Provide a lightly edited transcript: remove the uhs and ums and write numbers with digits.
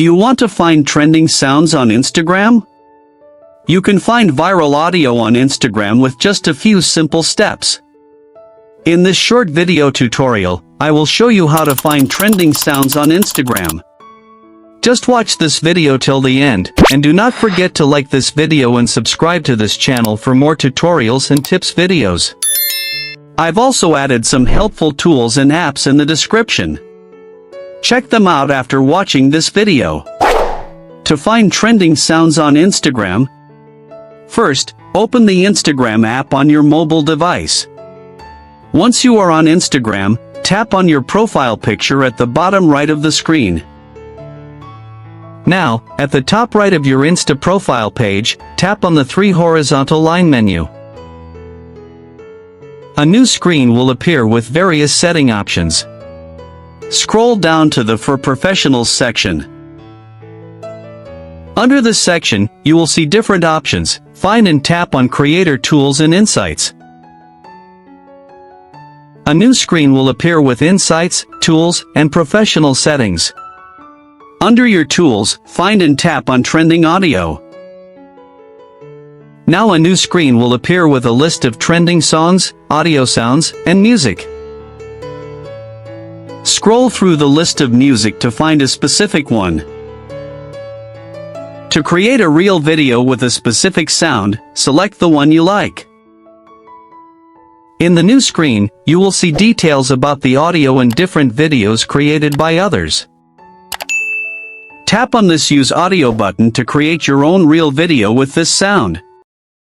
Do you want to find trending sounds on Instagram? You can find viral audio on Instagram with just a few simple steps. In this short video tutorial, I will show you how to find trending sounds on Instagram. Just watch this video till the end, and do not forget to like this video and subscribe to this channel for more tutorials and tips videos. I've also added some helpful tools and apps in the description. Check them out after watching this video. To find trending sounds on Instagram, first, open the Instagram app on your mobile device. Once you are on Instagram, tap on your profile picture at the bottom right of the screen. Now, at the top right of your Insta profile page, tap on the three horizontal line menu. A new screen will appear with various setting options. Scroll down to the For Professionals section. Under this section, you will see different options. Find and tap on Creator Tools and Insights. A new screen will appear with Insights, Tools, and Professional settings. Under your tools, find and tap on Trending Audio. Now a new screen will appear with a list of trending songs, audio sounds, and music. Scroll through the list of music to find a specific one. To create a real video with a specific sound, select the one you like. In the new screen, you will see details about the audio and different videos created by others. Tap on this Use Audio button to create your own real video with this sound.